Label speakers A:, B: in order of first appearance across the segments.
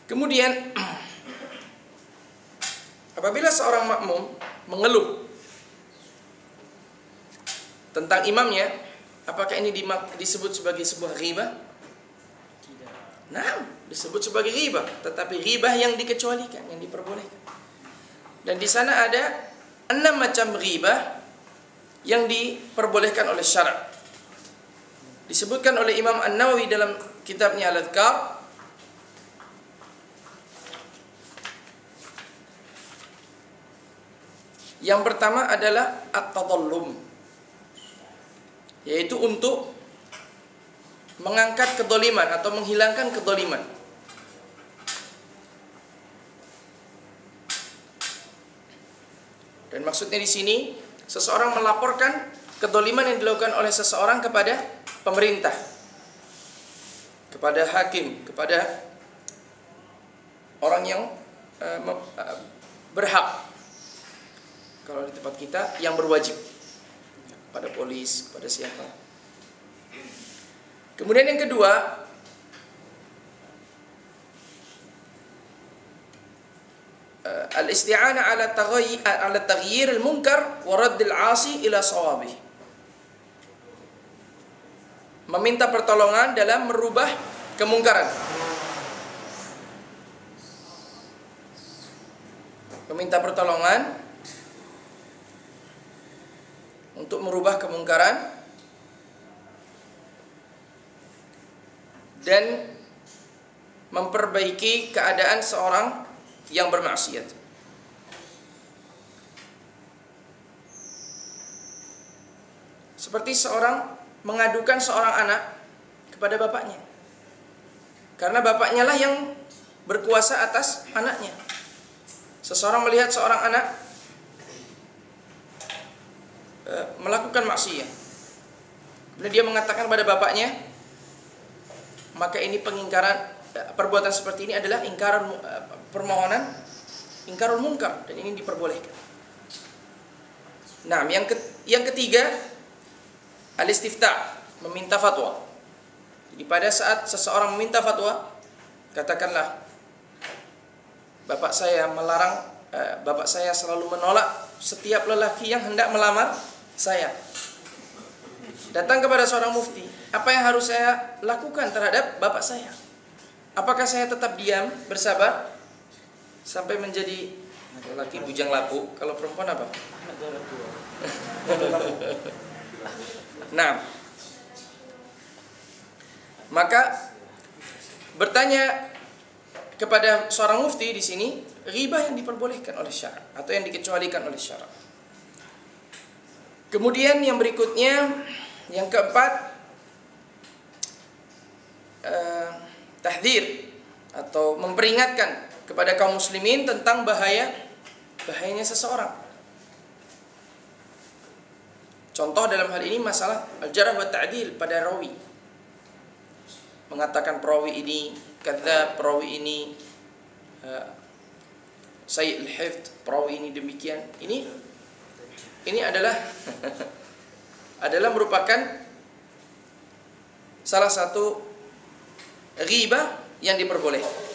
A: Kemudian apabila seorang makmum mengeluh tentang imamnya, apakah ini disebut sebagai sebuah ghibah? Nah, disebut sebagai ghibah, tetapi ghibah yang dikecualikan, yang diperbolehkan. Dan di sana ada 6 macam ghibah yang diperbolehkan oleh syarak. Disebutkan oleh Imam An-Nawawi dalam kitabnya Al-Adhkar. Yang pertama adalah at-tadallum, yaitu untuk mengangkat kedoliman atau menghilangkan kedoliman. Dan maksudnya di sini seseorang melaporkan kedoliman yang dilakukan oleh seseorang kepada pemerintah, kepada hakim, kepada orang yang berhak. Kalau di tempat kita yang berwajib, pada polis, pada siapa. Kemudian yang kedua, al-isti'anah ala taghyir al-munkar wa radd al-'asi ila shawabih. Meminta pertolongan dalam merubah kemungkaran. Meminta pertolongan untuk merubah kemungkaran dan memperbaiki keadaan seorang yang bermaksiat. Seperti seorang mengadukan seorang anak kepada bapaknya, karena bapaknya lah yang berkuasa atas anaknya. Seseorang melihat seorang anak melakukan maksiat, kemudian dia mengatakan kepada bapaknya, maka ini pengingkaran. Perbuatan seperti ini adalah permohonan ingkarul munkar, dan ini diperbolehkan. Nah, yang ketiga, al-istiftah, meminta fatwa. Jadi pada saat seseorang meminta fatwa, katakanlah, bapak saya melarang, bapak saya selalu menolak setiap lelaki yang hendak melamar saya. Datang kepada seorang mufti, apa yang harus saya lakukan terhadap bapak saya? Apakah saya tetap diam, bersabar sampai menjadi lelaki bujang lapuk? Kalau perempuan apa? Nah, maka bertanya kepada seorang mufti di sini, ghibah yang diperbolehkan oleh syarak atau yang dikecualikan oleh syarak. Kemudian yang berikutnya, yang keempat, tahdzir atau memperingatkan kepada kaum muslimin tentang bahayanya seseorang. Contoh dalam hal ini masalah al-jarh wa ta'dil pada rawi. Mengatakan perawi ini kadzdzab, perawi ini sayyi'ul hifdz, perawi ini demikian. Ini adalah adalah merupakan salah satu ghibah yang diperbolehkan.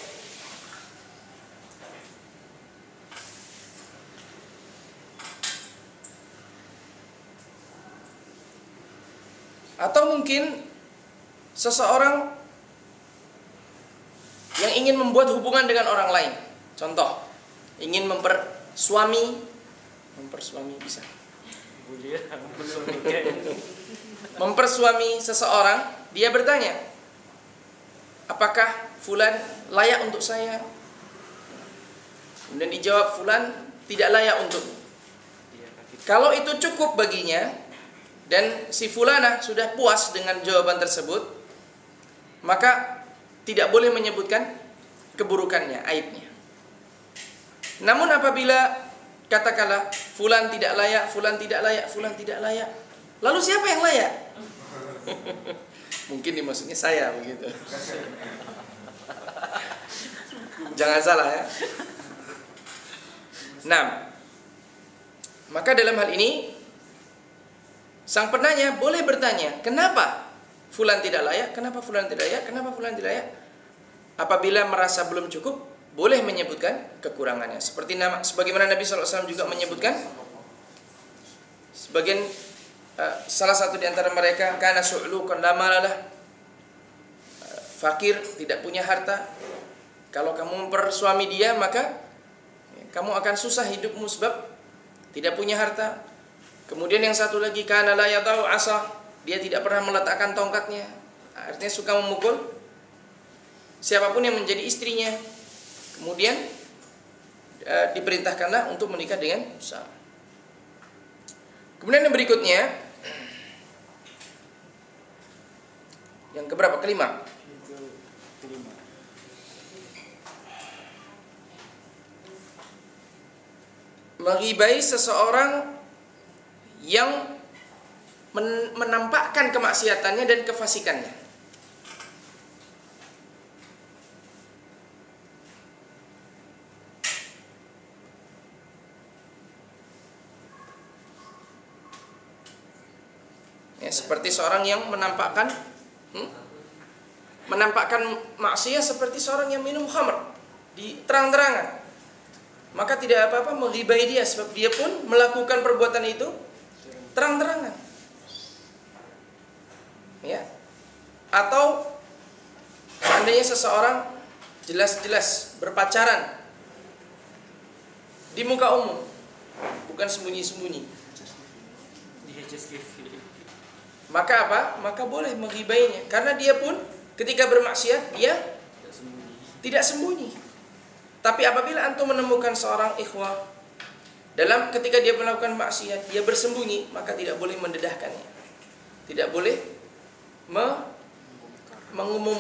A: Atau mungkin seseorang yang ingin membuat hubungan dengan orang lain. Contoh, ingin mempersuami bisa. Mempersuami seseorang, dia bertanya, apakah fulan layak untuk saya? Kemudian dijawab, fulan tidak layak untuk. Kalau itu cukup baginya dan si fulana sudah puas dengan jawaban tersebut, maka tidak boleh menyebutkan keburukannya, aibnya. Namun apabila katakanlah fulan tidak layak, fulan tidak layak, fulan tidak layak, lalu siapa yang layak? Mungkin dimaksudnya saya begitu. Jangan salah ya. Nah, maka dalam hal ini sang penanya boleh bertanya, kenapa fulan tidak layak? Kenapa fulan tidak layak? Kenapa fulan tidak layak? apabila merasa belum cukup, boleh menyebutkan kekurangannya. Sebagaimana Nabi SAW juga menyebutkan, salah satu di antara mereka, kana su'lukan la malalah, fakir, tidak punya harta. Kalau kamu mempersuami dia, maka kamu akan susah hidupmu sebab tidak punya harta. Kemudian yang satu lagi, kana la yadau asa, dia tidak pernah meletakkan tongkatnya, artinya suka memukul siapapun yang menjadi istrinya. Kemudian diperintahkanlah untuk menikah dengan usaha. Kemudian yang berikutnya, yang keberapa? Kelima. Menggibai seseorang yang menampakkan kemaksiatannya dan kefasikannya. Ya, seperti seorang yang menampakkan maksiat seperti seorang yang minum khamr di terang-terangan. Maka tidak apa-apa menggibai dia, sebab dia pun melakukan perbuatan itu terang-terangan. Ya. Atau seandainya seseorang jelas-jelas berpacaran di muka umum, bukan sembunyi-sembunyi, maka apa? Maka boleh menghibainya, karena dia pun ketika bermaksiat dia tidak sembunyi. Tapi apabila antum menemukan seorang ikhwah ketika dia melakukan maksiat dia bersembunyi, maka tidak boleh mendedahkannya, tidak boleh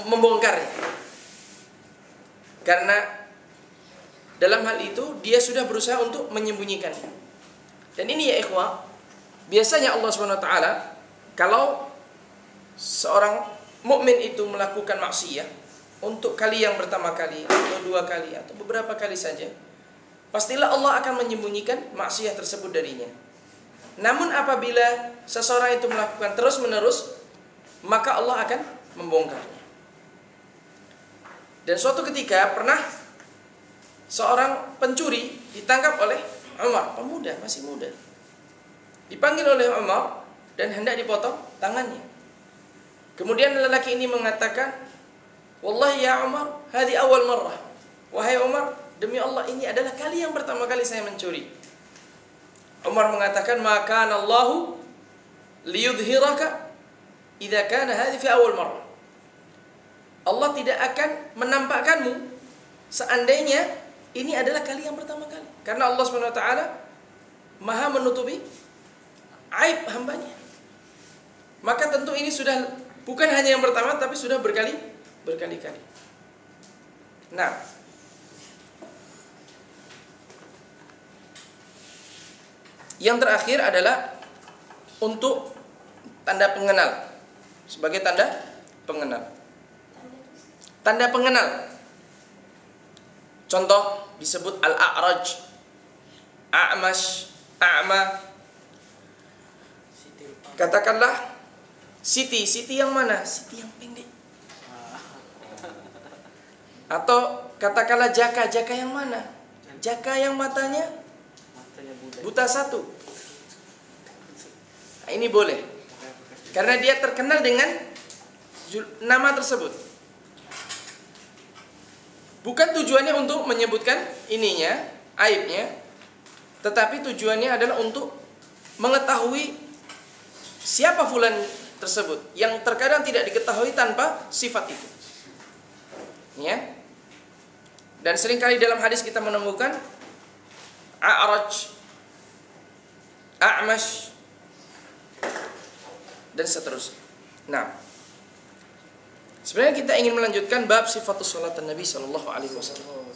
A: membongkarnya, karena dalam hal itu dia sudah berusaha untuk menyembunyikannya. Dan ini ya ikhwah, biasanya Allah SWT kalau seorang mukmin itu melakukan maksiat untuk kali yang pertama kali atau dua kali atau beberapa kali saja, pastilah Allah akan menyembunyikan maksiat tersebut darinya. Namun apabila seseorang itu melakukan terus-menerus, maka Allah akan membongkarnya. Dan suatu ketika pernah seorang pencuri ditangkap oleh Umar, pemuda, masih muda. Dipanggil oleh Umar dan hendak dipotong tangannya. Kemudian lelaki ini mengatakan, "Wallahi ya Umar, hadi awal marrah." Wahai Umar, demi Allah ini adalah kali yang pertama kali saya mencuri. Umar mengatakan, "Ma kana Allahu liyudhhiraka idza kana hadi fi awal marrah." Allah tidak akan menampakkanmu seandainya ini adalah kali yang pertama kali. Karena Allah SWT Maha menutupi aib hambanya. Maka tentu ini sudah bukan hanya yang pertama, tapi sudah berkali-kali. Nah, yang terakhir adalah untuk tanda pengenal. Sebagai tanda pengenal. Tanda pengenal. Contoh disebut al-a'raj, a'mash, a'ma. Katakanlah Siti yang mana? Siti yang pendek. Atau katakanlah Jaka yang mana? Jaka yang matanya buta satu. Nah, ini boleh, karena dia terkenal dengan nama tersebut. Bukan tujuannya untuk menyebutkan ininya, aibnya, tetapi tujuannya adalah untuk mengetahui siapa fulan tersebut, yang terkadang tidak diketahui tanpa sifat itu. Ya. Dan seringkali dalam hadis kita menemukan a'raj, a'mash, dan seterusnya. Nah, sebenarnya kita ingin melanjutkan bab sifatus salat Nabi sallallahu alaihi wasallam.